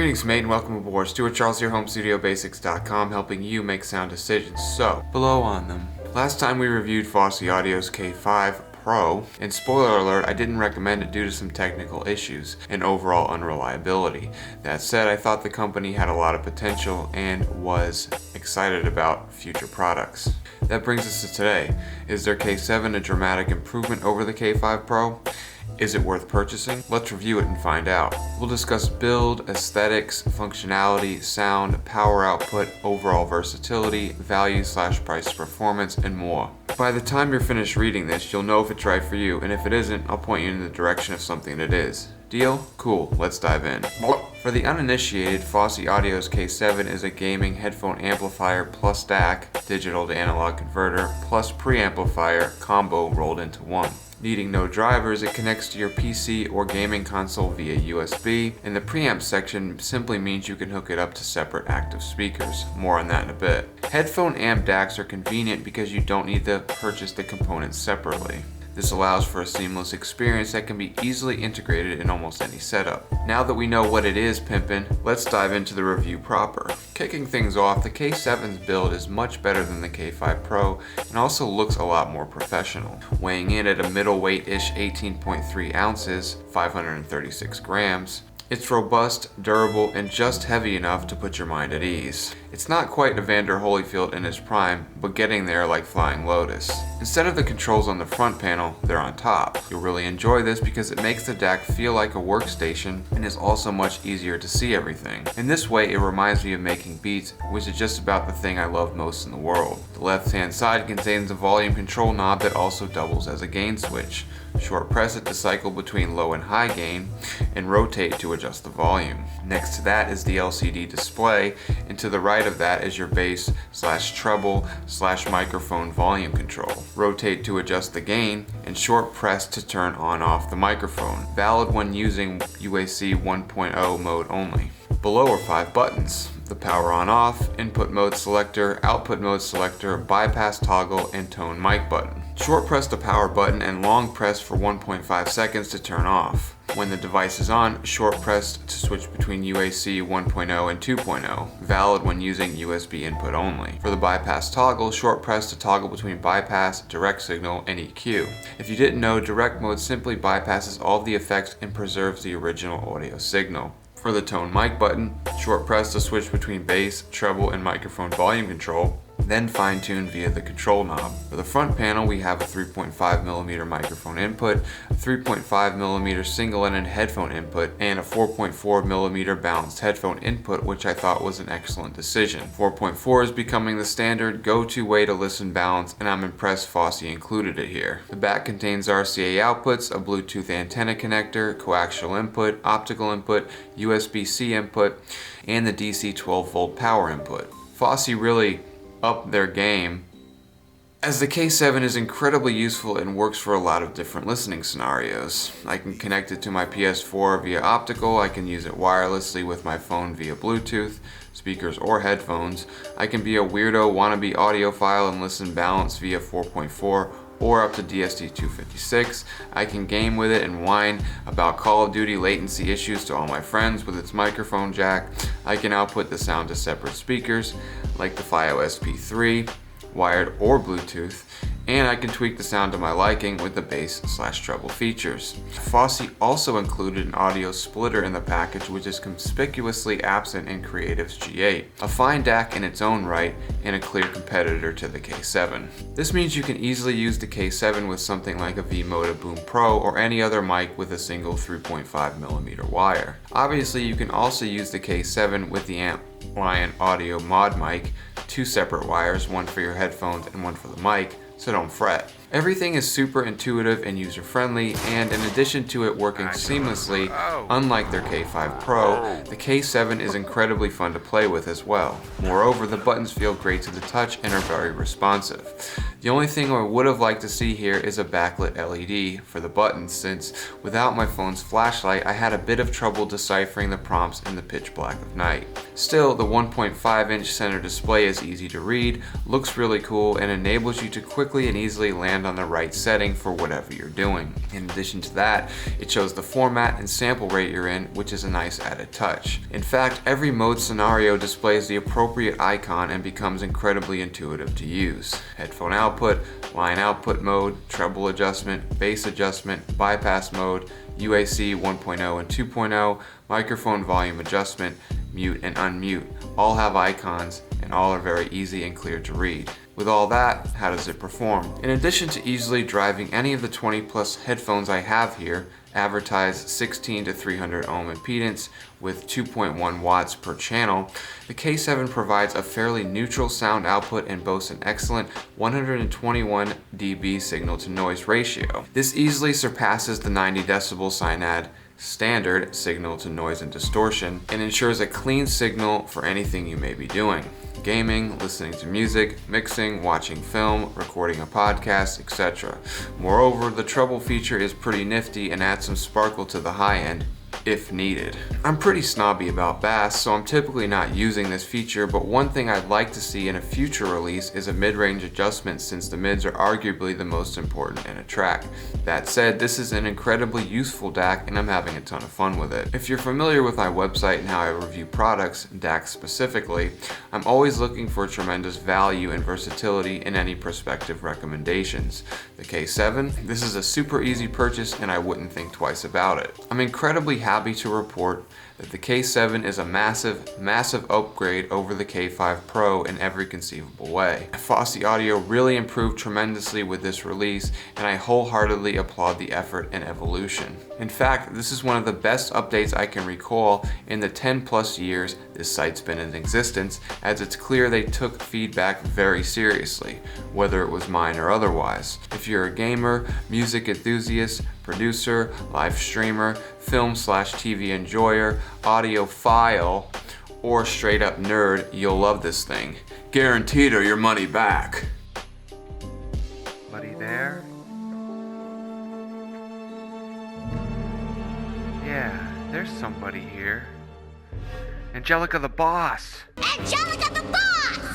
Greetings mate and welcome aboard. Stuart Charles here, HomeStudioBasics.com, helping you make sound decisions. So, below on them. Last time we reviewed Fosi Audio's K5 Pro, and spoiler alert, I didn't recommend it due to some technical issues and overall unreliability. That said, I thought the company had a lot of potential and was excited about future products. That brings us to today. Is their K7 a dramatic improvement over the K5 Pro? Is it worth purchasing? Let's review it and find out. We'll discuss build, aesthetics, functionality, sound, power output, overall versatility, value/price performance, and more. By the time you're finished reading this, you'll know if it's right for you, and if it isn't, I'll point you in the direction of something that is. Deal? Cool, let's dive in. For the uninitiated, Fosi Audio's K7 is a gaming headphone amplifier plus DAC, digital to analog converter, plus preamplifier combo rolled into one. Needing no drivers, it connects to your PC or gaming console via USB, and the preamp section simply means you can hook it up to separate active speakers. More on that in a bit. Headphone amp DACs are convenient because you don't need to purchase the components separately. This allows for a seamless experience that can be easily integrated in almost any setup. Now that we know what it is pimpin', let's dive into the review proper. Kicking things off, the K7's build is much better than the K5 Pro and also looks a lot more professional. Weighing in at a middleweight-ish 18.3 ounces, 536 grams, it's robust, durable, and just heavy enough to put your mind at ease. It's not quite Evander Holyfield in his prime, but getting there like Flying Lotus. Instead of the controls on the front panel, they're on top. You'll really enjoy this because it makes the DAC feel like a workstation and is also much easier to see everything. In this way, it reminds me of making beats, which is just about the thing I love most in the world. The left-hand side contains a volume control knob that also doubles as a gain switch. Short press it to cycle between low and high gain, and rotate to adjust the volume. Next to that is the LCD display, and to the right of that is your bass/treble/microphone volume control. Rotate to adjust the gain, and short press to turn on/off the microphone. Valid when using UAC 1.0 mode only. Below are 5 buttons: the power on/off, input mode selector, output mode selector, bypass toggle, and tone mic button. Short press the power button and long press for 1.5 seconds to turn off. When the device is on, short press to switch between UAC 1.0 and 2.0, valid when using USB input only. For the bypass toggle, short press to toggle between bypass, direct signal, and EQ. If you didn't know, direct mode simply bypasses all of the effects and preserves the original audio signal. For the tone mic button, short press to switch between bass, treble, and microphone volume control, then fine-tune via the control knob. For the front panel, we have a 3.5mm microphone input, a 3.5mm single-ended headphone input, and a 4.4mm balanced headphone input, which I thought was an excellent decision. 4.4 is becoming the standard go-to way to listen balance, and I'm impressed Fosi included it here. The back contains RCA outputs, a Bluetooth antenna connector, coaxial input, optical input, USB-C input, and the DC 12-volt power input. Fosi really up their game, as the K7 is incredibly useful and works for a lot of different listening scenarios. I can connect it to my PS4 via optical, I can use it wirelessly with my phone via Bluetooth, speakers, or headphones. I can be a weirdo wannabe audiophile and listen balanced via 4.4 or up to DST-256. I can game with it and whine about Call of Duty latency issues to all my friends with its microphone jack. I can output the sound to separate speakers, like the FiO SP3, wired or Bluetooth, and I can tweak the sound to my liking with the bass/treble features. Fosi also included an audio splitter in the package, which is conspicuously absent in Creative's G8. A fine DAC in its own right, and a clear competitor to the K7. This means you can easily use the K7 with something like a V-Moda Boom Pro or any other mic with a single 3.5mm wire. Obviously, you can also use the K7 with the Amp Lion Audio Mod mic, 2 separate wires, one for your headphones and one for the mic, so don't fret. Everything is super intuitive and user-friendly, and in addition to it working seamlessly, unlike their K5 Pro, the K7 is incredibly fun to play with as well. Moreover, the buttons feel great to the touch and are very responsive. The only thing I would have liked to see here is a backlit LED for the buttons, since without my phone's flashlight I had a bit of trouble deciphering the prompts in the pitch black of night. Still, the 1.5-inch center display is easy to read, looks really cool, and enables you to quickly and easily land on the right setting for whatever you're doing. In addition to that, it shows the format and sample rate you're in, which is a nice added touch. In fact, every mode scenario displays the appropriate icon and becomes incredibly intuitive to use. Headphone output, line output mode, treble adjustment, bass adjustment, bypass mode, UAC 1.0 and 2.0, microphone volume adjustment, mute and unmute, all have icons and all are very easy and clear to read. With all that, how does it perform? In addition to easily driving any of the 20 plus headphones I have here, advertised 16 to 300 ohm impedance with 2.1 watts per channel, the K7 provides a fairly neutral sound output and boasts an excellent 121 dB signal to noise ratio. This easily surpasses the 90 decibel Synad standard signal to noise and distortion and ensures a clean signal for anything you may be doing. Gaming, listening to music, mixing, watching film, recording a podcast, etc. Moreover, the treble feature is pretty nifty and adds some sparkle to the high end, if needed. I'm pretty snobby about bass, so I'm typically not using this feature, but one thing I'd like to see in a future release is a mid-range adjustment, since the mids are arguably the most important in a track. That said, this is an incredibly useful DAC and I'm having a ton of fun with it. If you're familiar with my website and how I review products, DACs specifically, I'm always looking for tremendous value and versatility in any prospective recommendations. The K7, this is a super easy purchase and I wouldn't think twice about it. I'm incredibly happy to report that the K7 is a massive upgrade over the K5 Pro in every conceivable way. Fosi Audio really improved tremendously with this release, and I wholeheartedly applaud the effort and evolution. In fact, this is one of the best updates I can recall in the 10 plus years this site's been in existence, as it's clear they took feedback very seriously, whether it was mine or otherwise. If you're a gamer, music enthusiast, producer, live streamer, film/TV enjoyer, audiophile, or straight up nerd, you'll love this thing. Guaranteed or your money back. Buddy there? Yeah, there's somebody here. Angelica the boss! Angelica the boss!